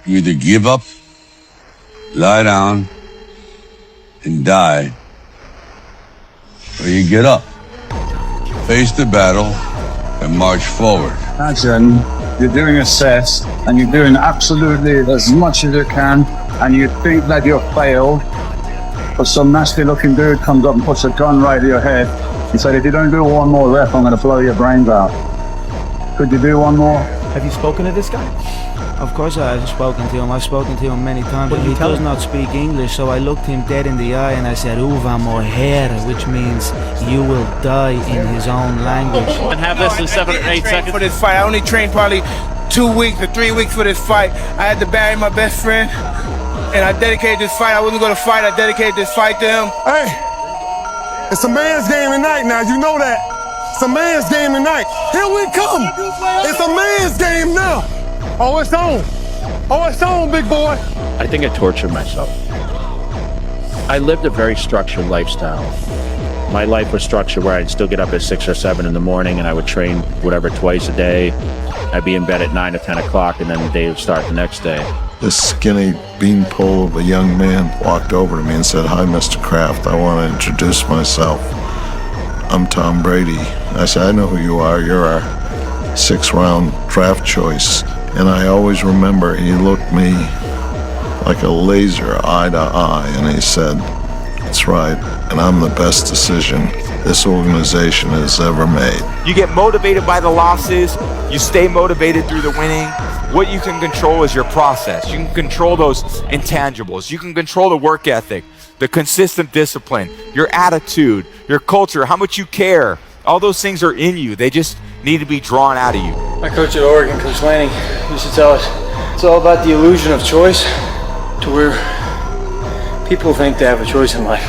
You either give up, lie down, and die, or you get up, face the battle, and march forward. Imagine you're doing a set and you're doing absolutely as much as you can, and you think that you've failed, but some nasty looking dude comes up and puts a gun right to your head and said, if you don't do one more rep, I'm going to blow your brains out. Could you do one more? Have you spoken to this guy? Of course I've spoken to him. I've spoken to him many times, but he does not speak English, so I looked him dead in the eye and I said, "Uva moher," which means you will die in his own language. And have this in 7 or 8 seconds. For this fight, I only trained probably 2 weeks or 3 weeks for this fight. I had to bury my best friend, and I dedicated this fight. I wasn't going to fight. I dedicated this fight to him. Hey, it's a man's game tonight now. You know that. It's a man's game tonight. Here we come. It's a man's game now. Oh, it's on. Oh, it's on, big boy. I think I tortured myself. I lived a very structured lifestyle. My life was structured where I'd still get up at 6 or 7 in the morning and I would train whatever twice a day. I'd be in bed at 9 or 10 o'clock and then the day would start the next day. This skinny beanpole of a young man walked over to me and said, "Hi, Mr. Kraft, I want to introduce myself. I'm Tom Brady." I said, "I know who you are. You're our 6th-round draft choice." And I always remember he looked me like a laser eye to eye and he said, "That's right, and I'm the best decision this organization has ever made." You get motivated by the losses, you stay motivated through the winning. What you can control is your process. You can control those intangibles. You can control the work ethic, the consistent discipline, your attitude, your culture, how much you care. All those things are in you. They just need to be drawn out of you. My coach at Oregon, Coach Lanning, used to tell us it's all about the illusion of choice, to where people think they have a choice in life,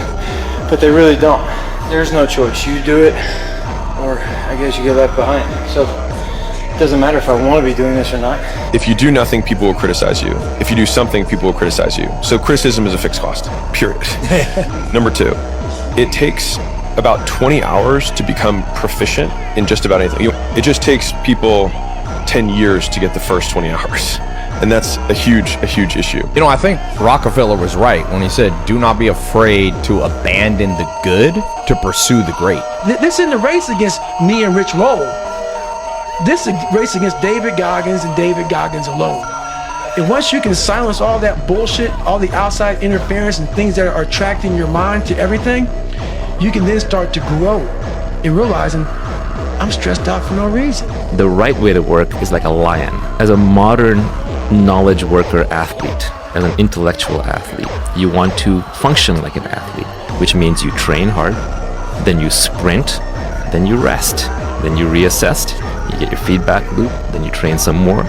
but they really don't. There's no choice. You do it, or I guess you get left behind. So it doesn't matter if I want to be doing this or not. If you do nothing, people will criticize you. If you do something, people will criticize you. So criticism is a fixed cost, period. Number 2, it takes about 20 hours to become proficient in just about anything. It just takes people 10 years to get the first 20 hours. And that's a huge issue. You know, I think Rockefeller was right when he said, do not be afraid to abandon the good to pursue the great. This isn't a race against me and Rich Roll. This is a race against David Goggins and David Goggins alone. And once you can silence all that bullshit, all the outside interference and things that are attracting your mind to everything, you can then start to grow in realizing I'm stressed out for no reason. The right way to work is like a lion. As a modern knowledge worker athlete, as an intellectual athlete, you want to function like an athlete, which means you train hard, then you sprint, then you rest, then you reassess, you get your feedback loop, then you train some more,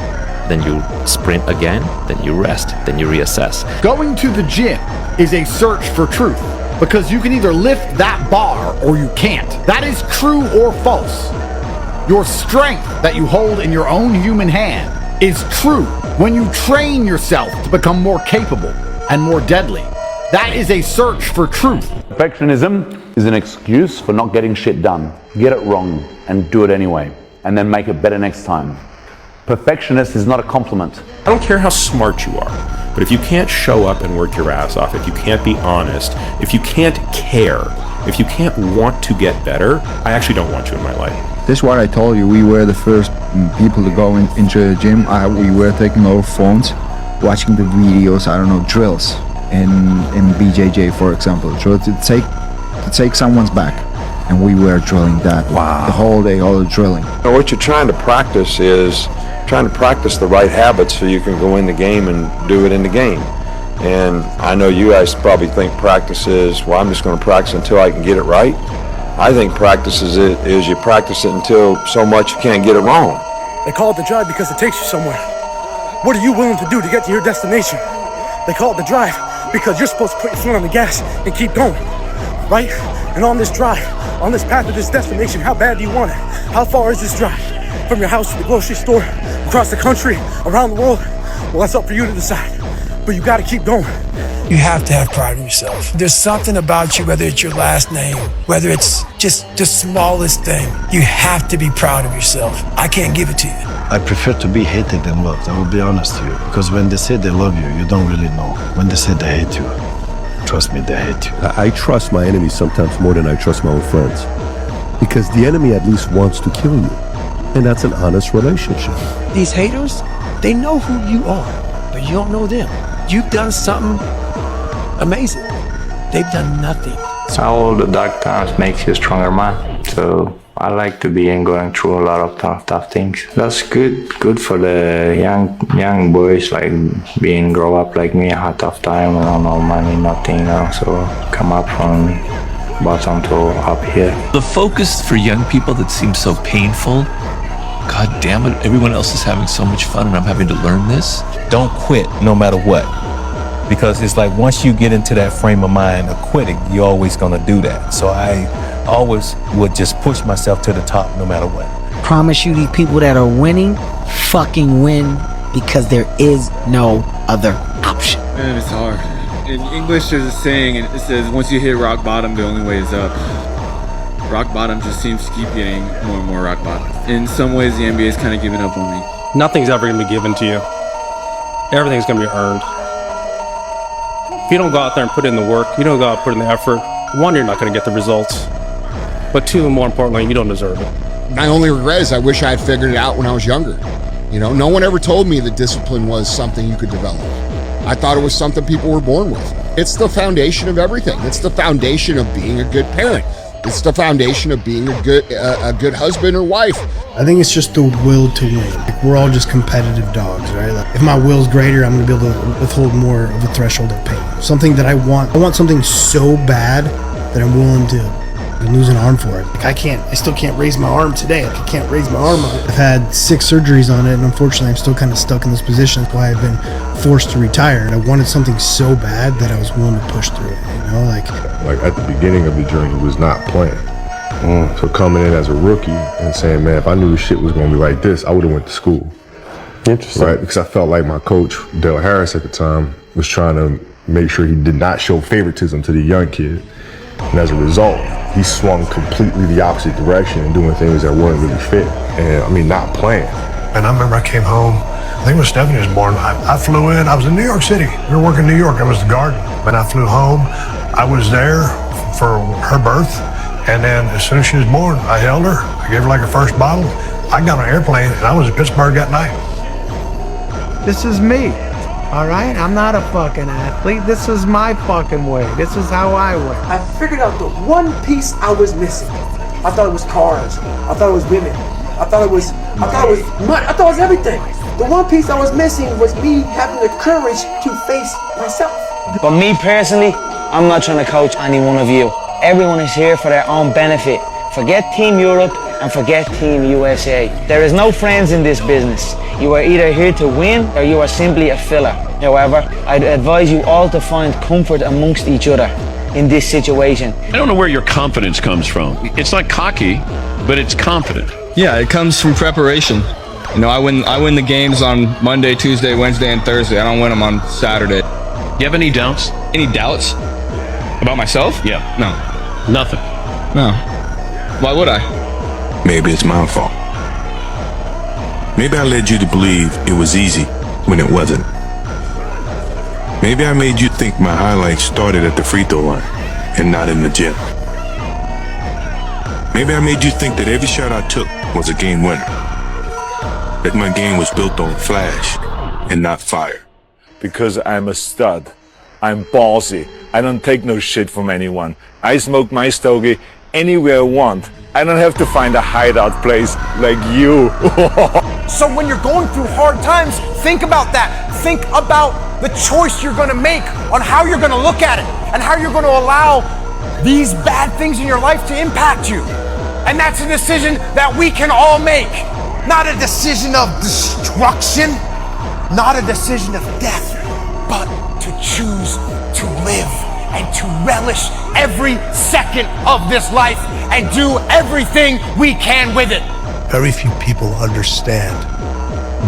then you sprint again, then you rest, then you reassess. Going to the gym is a search for truth, because you can either lift that bar or you can't. That is true or false. Your strength that you hold in your own human hand is true when you train yourself to become more capable and more deadly. That is a search for truth. Perfectionism is an excuse for not getting shit done. Get it wrong and do it anyway, and then make it better next time. Perfectionist is not a compliment. I don't care how smart you are, but if you can't show up and work your ass off, if you can't be honest, if you can't care, if you can't want to get better, I actually don't want you in my life. This is what I told you. We were the first people to go into the gym. We were taking our phones, watching the videos, I don't know, drills in BJJ, for example. So to take someone's back. And we were drilling that. Wow. The whole day, all the drilling. What you're trying to practice is trying to practice the right habits so you can go in the game and do it in the game. And I know you guys probably think practice is, well, I'm just going to practice until I can get it right. I think practice is you practice it until so much you can't get it wrong. They call it the drive because it takes you somewhere. What are you willing to do to get to your destination? They call it the drive because you're supposed to put your foot on the gas and keep going, right? And on this drive, on this path to this destination, how bad do you want it? How far is this drive? From your house to the grocery store, across the country, around the world? Well, that's up for you to decide. But you gotta keep going. You have to have pride in yourself. There's something about you, whether it's your last name, whether it's just the smallest thing. You have to be proud of yourself. I can't give it to you. I prefer to be hated than loved, I will be honest to you. Because when they say they love you, you don't really know. When they say they hate you, trust me, they hate you. I trust my enemies sometimes more than I trust my own friends. Because the enemy at least wants to kill you. And that's an honest relationship. These haters, they know who you are, but you don't know them. You've done something amazing. They've done nothing. All the dark times makes you a stronger man. So I like to be going through a lot of tough things. That's good for the young boys, like grow up like me, had tough time, I don't know, money, nothing, so come up from bottom to up here. The focus for young people that seems so painful, God damn it, everyone else is having so much fun and I'm having to learn this. Don't quit no matter what. Because it's like once you get into that frame of mind of quitting, you're always gonna do that. So I always would just push myself to the top no matter what. Promise you, these people that are winning fucking win because there is no other option. Man, it's hard. In English, there's a saying, and it says, once you hit rock bottom, the only way is up. Rock bottom just seems to keep getting more and more rock bottom. In some ways, the NBA is kind of giving up on me. Nothing's ever going to be given to you. Everything's going to be earned. If you don't go out there and put in the work, you don't go out and put in the effort, one, you're not going to get the results. But two, more importantly, you don't deserve it. My only regret is I wish I had figured it out when I was younger. You know, no one ever told me that discipline was something you could develop. I thought it was something people were born with. It's the foundation of everything. It's the foundation of being a good parent. It's the foundation of being a good husband or wife. I think it's just the will to win. Like, we're all just competitive dogs, right? Like, if my will's greater, I'm gonna be able to withhold more of a threshold of pain. Something that I want something so bad that I'm willing to lose an arm for it. Like, I still can't raise my arm today. Like, I can't raise my arm on it. I've had 6 surgeries on it, and unfortunately I'm still kind of stuck in this position. That's why I've been forced to retire. And I wanted something so bad that I was willing to push through it, you know? Like at the beginning of the journey was not playing. So coming in as a rookie and saying, man, if I knew shit was going to be like this, I would have went to school. Interesting. Right? Because I felt like my coach, Dale Harris at the time, was trying to make sure he did not show favoritism to the young kid. And as a result, he swung completely the opposite direction and doing things that weren't really fit. And I mean, not playing. And I remember I came home, I think when Stephanie was born, I flew in, I was in New York City. We were working in New York, I was the Garden. When I flew home, I was there for her birth. And then as soon as she was born, I held her, I gave her like a first bottle. I got on an airplane and I was in Pittsburgh that night. This is me. All right, I'm not a fucking athlete. This is my fucking way. This is how I work. I figured out the one piece I was missing. I thought it was cars. I thought it was women. I thought it was money. I thought it was everything. The one piece I was missing was me having the courage to face myself. But me personally, I'm not trying to coach any one of you. Everyone is here for their own benefit. Forget Team Europe and forget Team USA. There is no friends in this business. You are either here to win or you are simply a filler. However, I'd advise you all to find comfort amongst each other in this situation. I don't know where your confidence comes from. It's not cocky, but it's confident. Yeah, it comes from preparation. You know, I win the games on Monday, Tuesday, Wednesday, and Thursday. I don't win them on Saturday. You have any doubts? Any doubts? About myself? Yeah. No. Nothing. No. Why would I? Maybe it's my fault. Maybe I led you to believe it was easy when it wasn't. Maybe I made you think my highlights started at the free throw line and not in the gym. Maybe I made you think that every shot I took was a game winner. That my game was built on flash and not fire. Because I'm a stud. I'm ballsy. I don't take no shit from anyone. I smoke my stogie anywhere I want. I don't have to find a hideout place like you. So when you're going through hard times, think about that. Think about the choice you're gonna make on how you're gonna look at it and how you're gonna allow these bad things in your life to impact you. And that's a decision that we can all make. Not a decision of destruction, not a decision of death, but to choose to live and to relish every second of this life and do everything we can with it. Very few people understand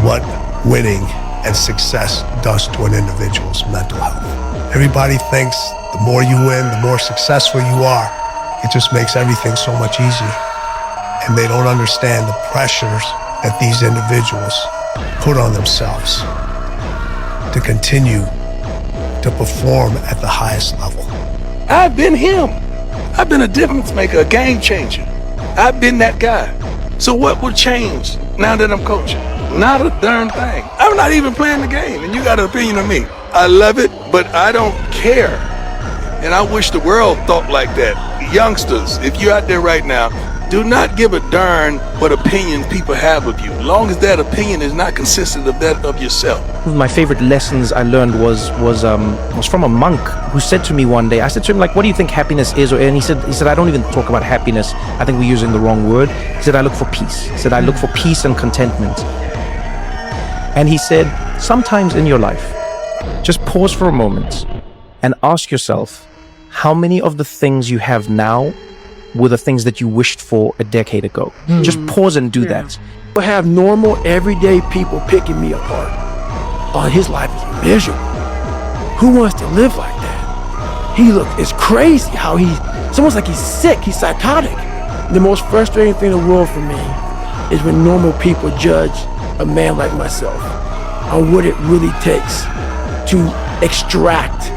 what winning and success does to an individual's mental health. Everybody thinks the more you win, the more successful you are. It just makes everything so much easier. And they don't understand the pressures that these individuals put on themselves to continue to perform at the highest level. I've been him. I've been a difference maker, a game changer. I've been that guy. So what will change now that I'm coaching? Not a darn thing. I'm not even playing the game, and you got an opinion of me. I love it, but I don't care. And I wish the world thought like that. Youngsters, if you're out there right now, do not give a darn what opinion people have of you, as long as that opinion is not consistent of that of yourself. My favorite lessons I learned was from a monk who said to me one day, I said to him, like, what do you think happiness is? And he said, I don't even talk about happiness. I think we're using the wrong word. He said, I look for peace. He said, I look for peace and contentment. And he said, sometimes in your life, just pause for a moment and ask yourself, how many of the things you have now were the things that you wished for a decade ago? Just pause and do that. I have normal, everyday people picking me apart. Oh, his life is miserable. Who wants to live like that? It's crazy how it's almost like he's sick, he's psychotic. The most frustrating thing in the world for me is when normal people judge a man like myself on what it really takes to extract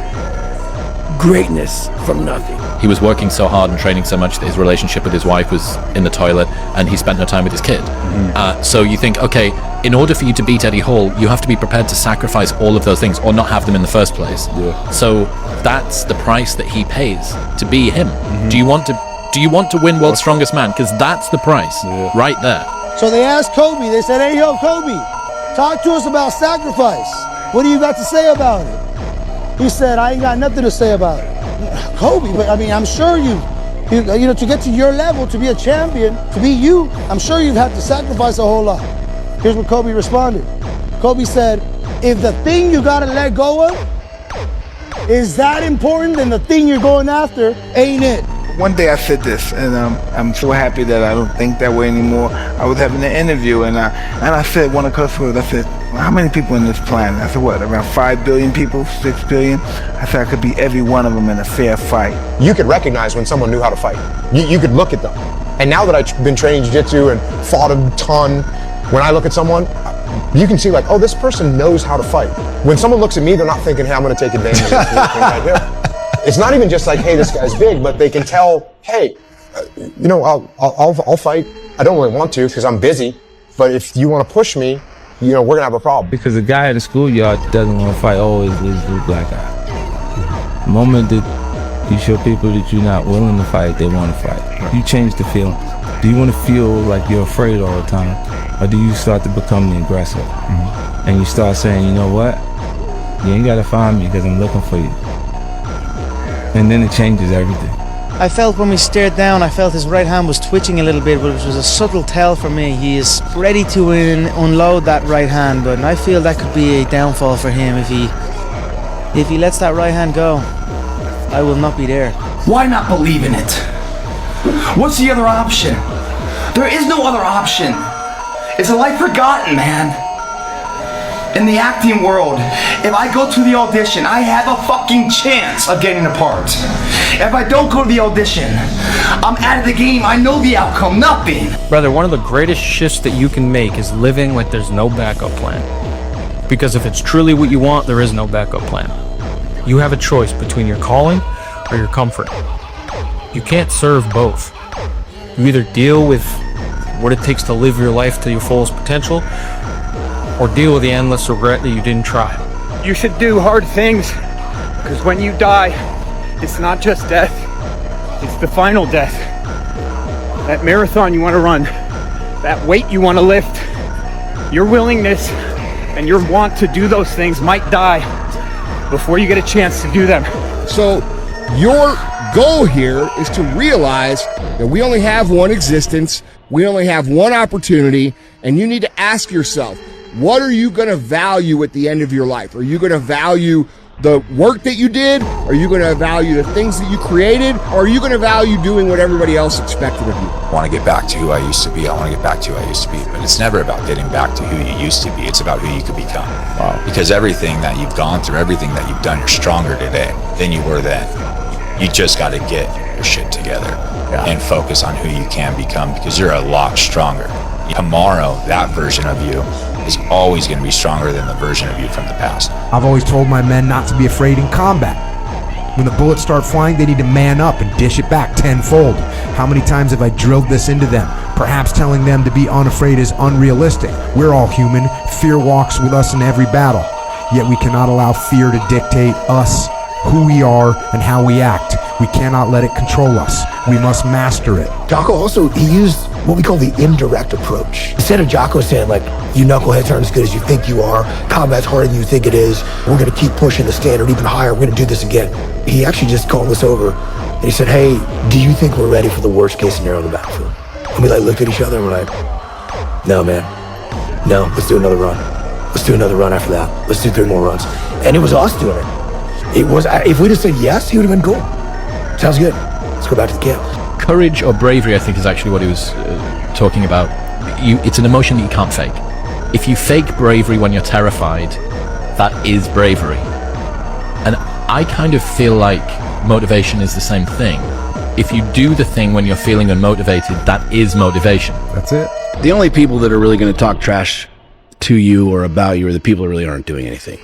greatness from nothing. He was working so hard and training so much that his relationship with his wife was in the toilet, and he spent no time with his kid. So you think, okay, in order for you to beat Eddie Hall, you have to be prepared to sacrifice all of those things or not have them in the first place. So that's the price that he pays to be him. Do you want to win World's Strongest Man? Because that's the price right there. So they asked Kobe, they said, hey, yo, Kobe, talk to us about sacrifice. What do you got to say about it? He said, I ain't got nothing to say about it. Kobe, but I mean, I'm sure you know, to get to your level, to be a champion, to be you, I'm sure you've had to sacrifice a whole lot. Here's what Kobe responded. Kobe said, if the thing you gotta let go of is that important, then the thing you're going after ain't it. One day I said this, and I'm so happy that I don't think that way anymore. I was having an interview, and I said, one of the customers, I said, how many people in this planet? I said, what, around 5 billion people, 6 billion? I said, I could beat every one of them in a fair fight. You could recognize when someone knew how to fight. You could look at them. And now that I've been training jiu-jitsu and fought a ton, when I look at someone, you can see like, oh, this person knows how to fight. When someone looks at me, they're not thinking, hey, I'm going to take advantage of this right here. It's not even just like, hey, this guy's big, but they can tell, hey, you know, I'll fight. I don't really want to because I'm busy, but if you want to push me, you know, we're gonna have a problem. Because a guy in the schoolyard doesn't want to fight always leads to a black eye. The moment that you show people that you're not willing to fight, they want to fight. You change the feeling. Do you want to feel like you're afraid all the time, or do you start to become the aggressor? And you start saying, you know what? You ain't gotta find me because I'm looking for you. And then it changes everything. I felt when we stared down, I felt his right hand was twitching a little bit, but it was a subtle tell for me. He is ready to unload that right hand, but I feel that could be a downfall for him if he lets that right hand go. I will not be there. Why not believe in it? What's the other option? There is no other option. It's a life forgotten, man. In the acting world, if I go to the audition, I have a fucking chance of getting the part. If I don't go to the audition, I'm out of the game. I know the outcome, nothing. Brother, one of the greatest shifts that you can make is living like there's no backup plan. Because if it's truly what you want, there is no backup plan. You have a choice between your calling or your comfort. You can't serve both. You either deal with what it takes to live your life to your fullest potential, or deal with the endless regret that you didn't try. You should do hard things, because when you die, it's not just death, it's the final death. That marathon you want to run, that weight you want to lift, your willingness and your want to do those things might die before you get a chance to do them. So your goal here is to realize that we only have one existence, we only have one opportunity, and you need to ask yourself, what are you going to value at the end of your life? Are you going to value the work that you did? Are you going to value the things that you created? Or are you going to value doing what everybody else expected of you? I want to get back to who I used to be. I want to get back to who I used to be. But it's never about getting back to who you used to be. It's about who you could become. Wow. Because everything that you've gone through, everything that you've done, you're stronger today than you were then. You just got to get your shit together and focus on who you can become, because you're a lot stronger Tomorrow, that version of you is always going to be stronger than the version of you from the past. I've always told my men not to be afraid in combat. When the bullets start flying, they need to man up and dish it back tenfold. How many times have I drilled this into them? Perhaps telling them to be unafraid is unrealistic. We're all human. Fear walks with us in every battle. Yet we cannot allow fear to dictate us, who we are, and how we act. We cannot let it control us. We must master it. Jocko also, he used what we call the indirect approach. Instead of Jocko saying like, you knuckleheads aren't as good as you think you are, combat's harder than you think it is, we're gonna keep pushing the standard even higher, we're gonna do this again. He actually just called us over and he said, hey, do you think we're ready for the worst case scenario on the battlefield? And we like looked at each other and we're like, no man, no, let's do another run. Let's do another run after that. Let's do 3 more runs. And it was us doing it. It was, if we'd have said yes, he would have been cool. Sounds good. Let's go back to the camp. Courage or bravery, I think, is actually what he was talking about. It's an emotion that you can't fake. If you fake bravery when you're terrified, that is bravery. And I kind of feel like motivation is the same thing. If you do the thing when you're feeling unmotivated, that is motivation. That's it. The only people that are really going to talk trash to you or about you are the people that really aren't doing anything.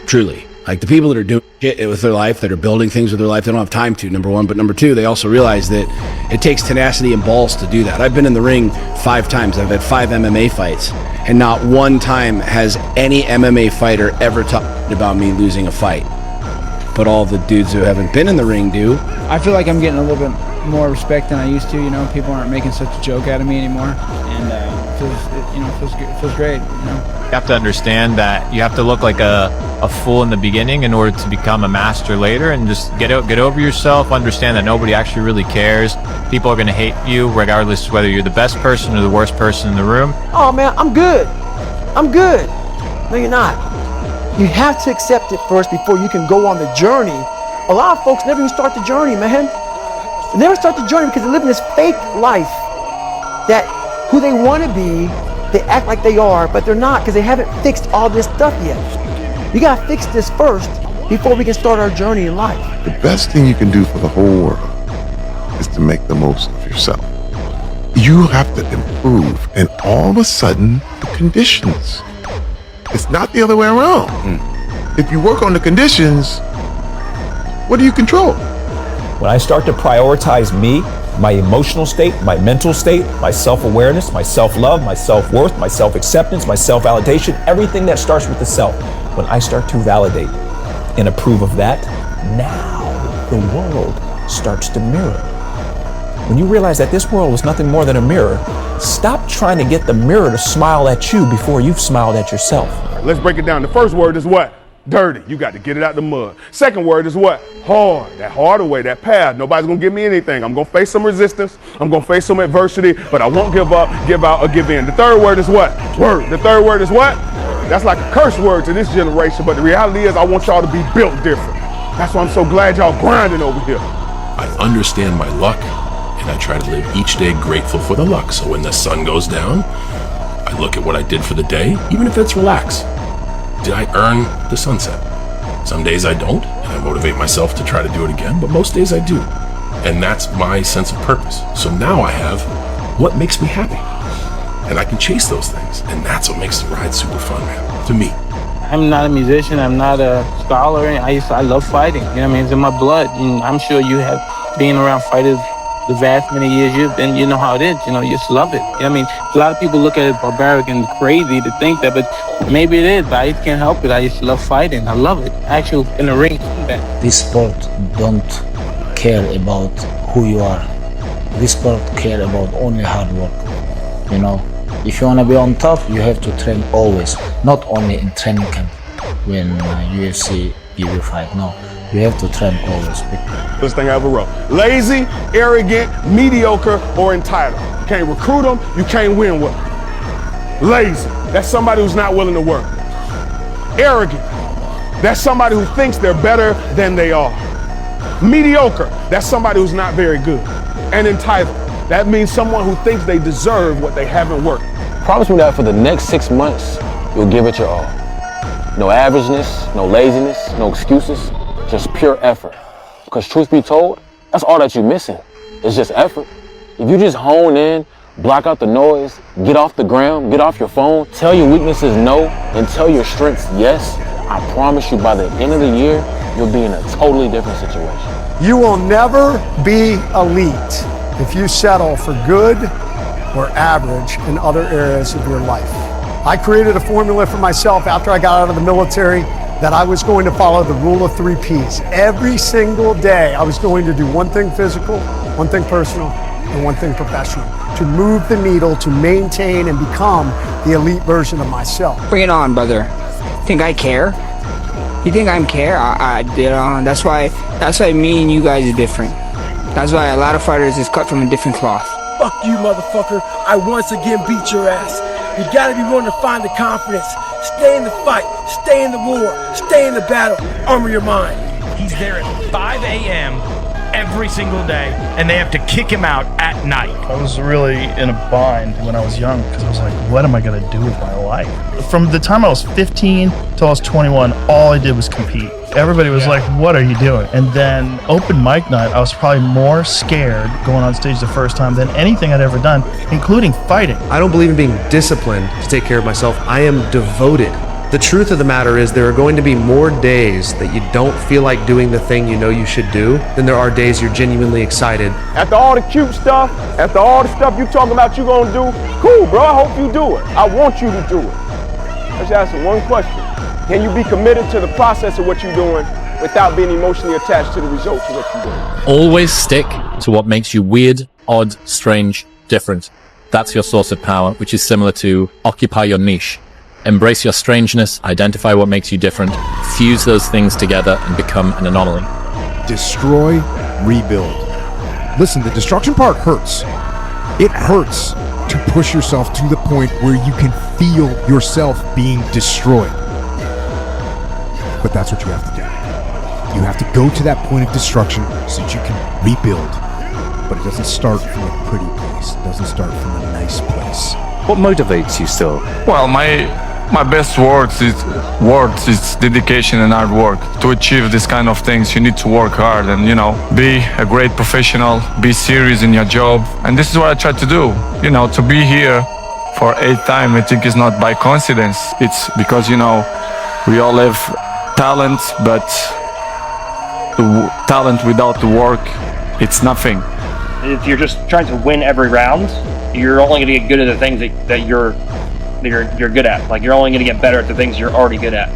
Truly. Like the people that are doing shit with their life, that are building things with their life, they don't have time to, number one. But number two, they also realize that it takes tenacity and balls to do that. I've been in the ring 5 times. I've had 5 MMA fights. And not one time has any MMA fighter ever talked about me losing a fight. But all the dudes who haven't been in the ring do. I feel like I'm getting a little bit more respect than I used to. You know, people aren't making such a joke out of me anymore. And it feels great, you know. You have to understand that you have to look like a fool in the beginning in order to become a master later, and just get over yourself, understand that nobody actually really cares. People are going to hate you regardless whether you're the best person or the worst person in the room. Oh man, I'm good. No, you're not. You have to accept it first before you can go on the journey. A lot of folks never even start the journey, man. They never start the journey because they're living this fake life that who they want to be, they act like they are, but they're not because they haven't fixed all this stuff yet. You got to fix this first before we can start our journey in life. The best thing you can do for the whole world is to make the most of yourself. You have to improve, and all of a sudden, the conditions. It's not the other way around. If you work on the conditions, what do you control? When I start to prioritize me, my emotional state, my mental state, my self-awareness, my self-love, my self-worth, my self-acceptance, my self-validation, everything that starts with the self. When I start to validate and approve of that, now the world starts to mirror. When you realize that this world is nothing more than a mirror, stop trying to get the mirror to smile at you before you've smiled at yourself. Let's break it down. The first word is what? Dirty. You got to get it out the mud. Second word is what? Hard. That harder way, that path. Nobody's going to give me anything. I'm going to face some resistance. I'm going to face some adversity, but I won't give up, give out, or give in. The third word is what? Word. The third word is what? That's like a curse word to this generation, but the reality is I want y'all to be built different. That's why I'm so glad y'all grinding over here. I understand my luck, and I try to live each day grateful for the luck. So when the sun goes down, I look at what I did for the day, even if it's relax. Did I earn the sunset? Some days I don't, and I motivate myself to try to do it again, but most days I do. And that's my sense of purpose. So now I have what makes me happy. And I can chase those things. And that's what makes the ride super fun, man, to me. I'm not a musician, I'm not a scholar. I love fighting, you know what I mean? It's in my blood. And I'm sure you have been around fighters the vast many years you've been, you know how it is, you know, you just love it. You know what I mean? A lot of people look at it barbaric and crazy to think that, but maybe it is, but I just can't help it. I just love fighting. I love it. Actually, in the ring. This sport don't care about who you are. This sport care about only hard work, you know? If you want to be on top, you have to train always, not only in training camp when UFC give you fight, no. You have to train always. This thing I ever wrote. Lazy, arrogant, mediocre, or entitled. You can't recruit them, you can't win with them. Lazy, that's somebody who's not willing to work. Arrogant, that's somebody who thinks they're better than they are. Mediocre, that's somebody who's not very good. And entitled, that means someone who thinks they deserve what they haven't worked. Promise me that for the next 6 months, you'll give it your all. No averageness, no laziness, no excuses. Just pure effort. Because truth be told, that's all that you're missing. It's just effort. If you just hone in, Block out the noise, get off the ground, get off your phone, tell your weaknesses no, and tell your strengths yes. I promise you by the end of the year, you'll be in a totally different situation. You will never be elite if you settle for good or average in other areas of your life. I created a formula for myself after I got out of the military that I was going to follow the rule of 3 Ps. Every single day, I was going to do one thing physical, one thing personal, and one thing professional to move the needle, to maintain and become the elite version of myself. Bring it on, brother. Think I care? You think I care? That's why me and you guys are different. That's why a lot of fighters is cut from a different cloth. Fuck you, motherfucker. I once again beat your ass. You gotta be willing to find the confidence. Stay in the fight, stay in the war, stay in the battle, armor your mind. He's there at 5 a.m. every single day, and they have to kick him out at night. I was really in a bind when I was young because I was like, what am I going to do with my life? From the time I was 15 till I was 21, all I did was compete. Everybody was like, what are you doing? And then open mic night, I was probably more scared going on stage the first time than anything I'd ever done, including fighting. I don't believe in being disciplined to take care of myself. I am devoted. The truth of the matter is there are going to be more days that you don't feel like doing the thing you know you should do than there are days you're genuinely excited. After all the cute stuff, after all the stuff you talking about you gonna do, cool, bro, I hope you do it. I want you to do it. Let's ask you one question. Can you be committed to the process of what you're doing without being emotionally attached to the results of what you're doing? Always stick to what makes you weird, odd, strange, different. That's your source of power, which is similar to occupy your niche. Embrace your strangeness, identify what makes you different, fuse those things together and become an anomaly. Destroy, rebuild. Listen, the destruction part hurts. It hurts to push yourself to the point where you can feel yourself being destroyed. But that's what you have to do. You have to go to that point of destruction so that you can rebuild. But it doesn't start from a pretty place. It doesn't start from a nice place. What motivates you still? Well, my best words is dedication and hard work. To achieve this kind of things, you need to work hard and, be a great professional, be serious in your job. And this is what I try to do. To be here for 8th time, I think is not by coincidence. It's because, we all have talent, but the talent without the work, it's nothing. If you're just trying to win every round, you're only going to get good at the things that you're good at. Like, you're only going to get better at the things you're already good at.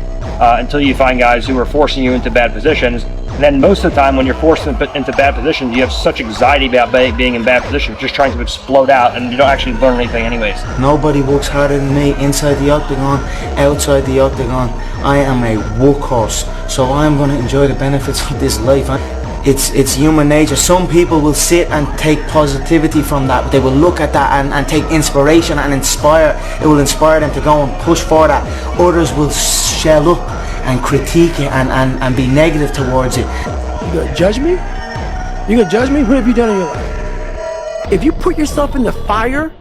Until you find guys who are forcing you into bad positions. And then most of the time when you're forced into bad positions, you have such anxiety about being in bad positions, just trying to explode out, and you don't actually learn anything anyways. Nobody works harder than me inside the octagon, outside the octagon. I am a workhorse, so I'm going to enjoy the benefits of this life. It's human nature. Some people will sit and take positivity from that. They will look at that and take inspiration and inspire. It will inspire them to go and push for that. Others will shell up and critique it and be negative towards it. You gonna judge me? You gonna judge me? What have you done in your life? If you put yourself in the fire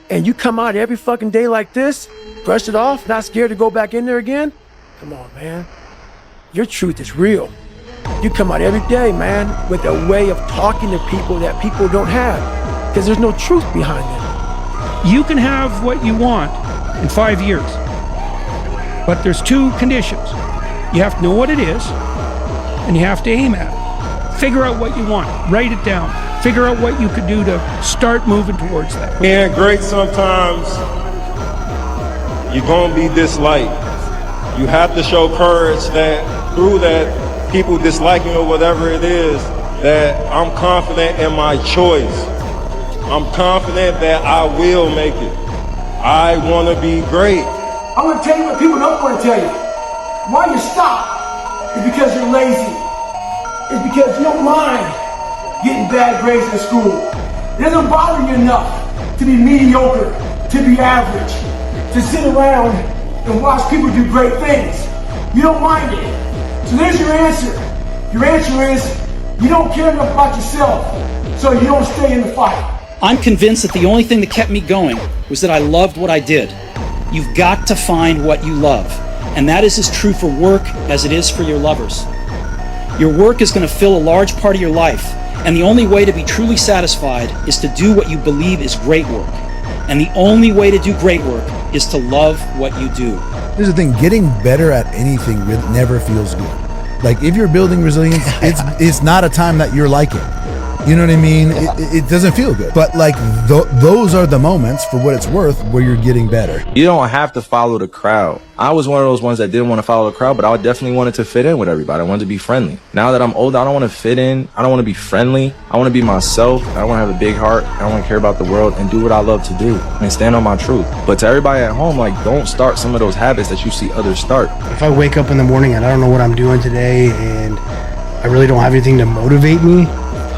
and you come out every fucking day like this, brush it off, not scared to go back in there again, come on, man. Your truth is real. You come out every day, man, with a way of talking to people that people don't have, because there's no truth behind it. You can have what you want in 5 years, but there's 2 conditions. You have to know what it is, and you have to aim at it. Figure out what you want, write it down, figure out what you could do to start moving towards that. Being great sometimes, you're gonna be disliked. You have to show courage that through that people disliking or whatever it is, that I'm confident in my choice. I'm confident that I will make it. I want to be great. I'm going to tell you what people don't want to tell you. Why you stop is because you're lazy. It's because you don't mind getting bad grades in school. It doesn't bother you enough to be mediocre, to be average, to sit around and watch people do great things. You don't mind it. So there's your answer. Your answer is you don't care enough about yourself, so you don't stay in the fight. I'm convinced that the only thing that kept me going was that I loved what I did. You've got to find what you love, and that is as true for work as it is for your lovers. Your work is going to fill a large part of your life, And the only way to be truly satisfied is to do what you believe is great work. And the only way to do great work is to love what you do. Here's the thing, getting better at anything never feels good. Like if you're building resilience, it's not a time that you're liking. You know what I mean? It doesn't feel good. But like those are the moments, for what it's worth, where you're getting better. You don't have to follow the crowd. I was one of those ones that didn't want to follow the crowd, but I definitely wanted to fit in with everybody. I wanted to be friendly. Now that I'm older, I don't want to fit in. I don't want to be friendly. I want to be myself. I want to have a big heart. I want to care about the world and do what I love to do and stand on my truth. But to everybody at home, like, don't start some of those habits that you see others start. If I wake up in the morning and I don't know what I'm doing today and I really don't have anything to motivate me,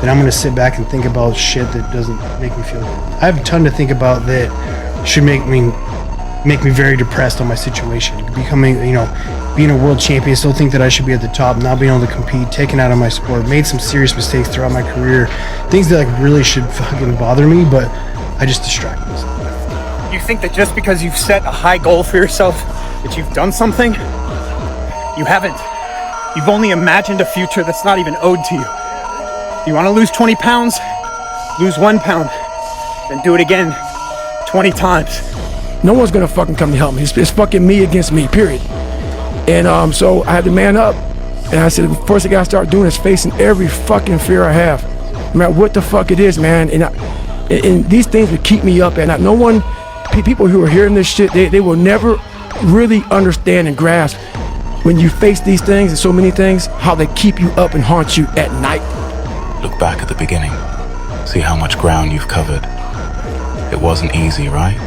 then I'm going to sit back and think about shit that doesn't make me feel good. I have a ton to think about that should make me very depressed on my situation. Becoming, being a world champion, still think that I should be at the top, not being able to compete, taken out of my sport, made some serious mistakes throughout my career, things that like really should fucking bother me, but I just distract myself. You think that just because you've set a high goal for yourself, that you've done something? You haven't. You've only imagined a future that's not even owed to you. You want to lose 20 pounds? Lose 1 pound. Then do it again 20 times. No one's gonna fucking come to help me. It's fucking me against me, period. And so I had to man up. And I said, first thing I gotta start doing is facing every fucking fear I have. No matter what the fuck it is, man. And these things would keep me up at night. No one, people who are hearing this shit, they will never really understand and grasp when you face these things and so many things, how they keep you up and haunt you at night. Look back at the beginning. See how much ground you've covered. It wasn't easy, right?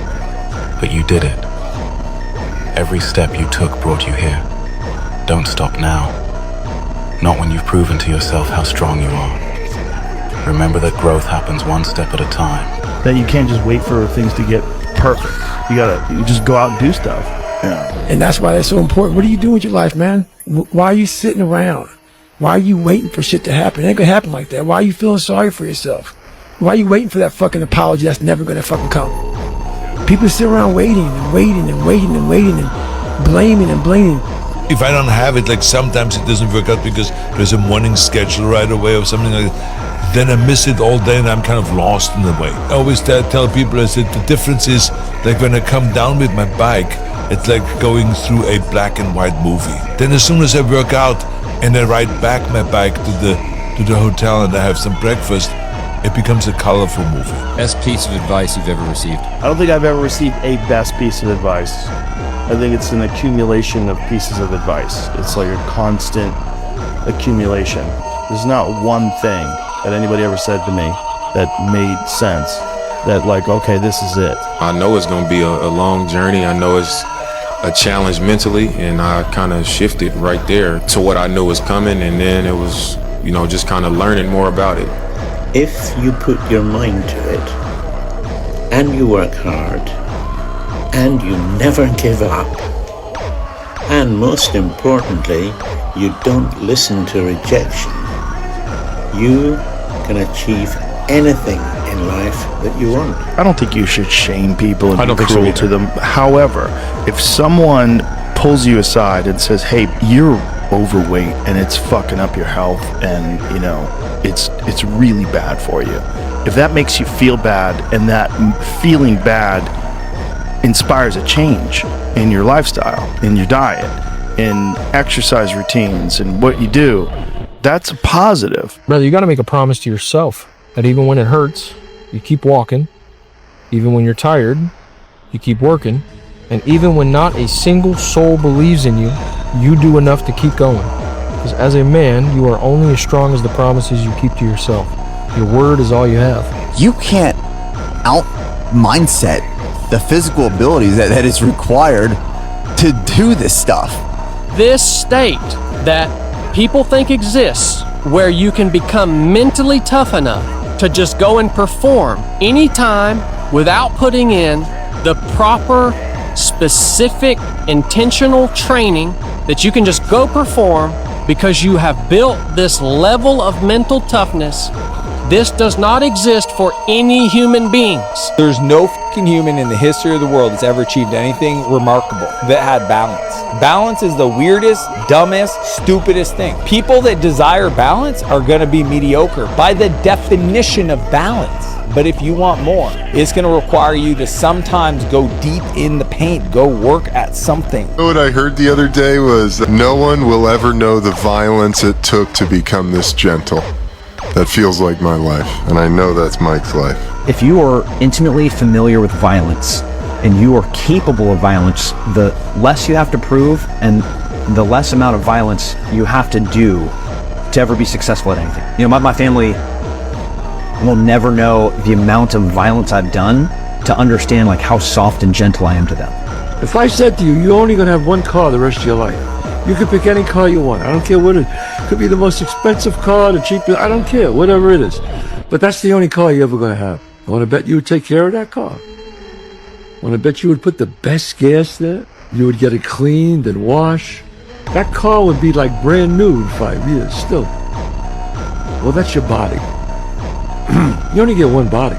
But you did it. Every step you took brought you here. Don't stop now. Not when you've proven to yourself how strong you are. Remember that growth happens one step at a time. That you can't just wait for things to get perfect. You just go out and do stuff. Yeah. And that's why that's so important. What are you doing with your life, man? Why are you sitting around? Why are you waiting for shit to happen? It ain't gonna happen like that. Why are you feeling sorry for yourself? Why are you waiting for that fucking apology that's never gonna fucking come? People sit around waiting and waiting and waiting and waiting and blaming and blaming. If I don't have it, like sometimes it doesn't work out because there's a morning schedule right away or something like that, then I miss it all day and I'm kind of lost in a way. I always tell people, I said, the difference is like when I come down with my bike, it's like going through a black and white movie. Then as soon as I work out and I ride back my bike to the hotel and I have some breakfast, it becomes a colorful movie. Best piece of advice you've ever received? I don't think I've ever received a best piece of advice. I think it's an accumulation of pieces of advice. It's like a constant accumulation. There's not one thing that anybody ever said to me that made sense. That like, okay, this is it. I know it's gonna be a long journey. I know it's a challenge mentally, and I kind of shifted right there to what I knew was coming, and then it was, just kind of learning more about it. If you put your mind to it, and you work hard, and you never give up, and most importantly, you don't listen to rejection, you can achieve anything in life that you want. I don't think you should shame people and be cruel to them. However, if someone pulls you aside and says, hey, you're overweight and it's fucking up your health and, it's really bad for you. If that makes you feel bad and that feeling bad inspires a change in your lifestyle, in your diet, in exercise routines and what you do, that's a positive. Brother, you got to make a promise to yourself that even when it hurts, you keep walking. Even when you're tired, you keep working. And even when not a single soul believes in you, you do enough to keep going. Because as a man, you are only as strong as the promises you keep to yourself. Your word is all you have. You can't out-mindset the physical abilities that is required to do this stuff. This state that people think exists, where you can become mentally tough enough to just go and perform anytime without putting in the proper, specific, intentional training, that you can just go perform because you have built this level of mental toughness This does not exist for any human beings. There's no fucking human in the history of the world that's ever achieved anything remarkable that had balance. Balance is the weirdest, dumbest, stupidest thing. People that desire balance are going to be mediocre by the definition of balance. But if you want more, it's going to require you to sometimes go deep in the paint, go work at something. You know what I heard the other day was that no one will ever know the violence it took to become this gentle. That feels like my life, and I know that's Mike's life. If you are intimately familiar with violence and you are capable of violence, the less you have to prove and the less amount of violence you have to do to ever be successful at anything. You know, my family will never know the amount of violence I've done to understand like how soft and gentle I am to them. If I said to you, you're only going to have one car the rest of your life, you could pick any car you want. I don't care what it is. Could be the most expensive car, the cheapest, I don't care, whatever it is. But that's the only car you're ever going to have. I want to bet you would take care of that car. I want to bet you would put the best gas there. You would get it cleaned and washed. That car would be like brand new in 5 years still. Well, that's your body. You only get one body.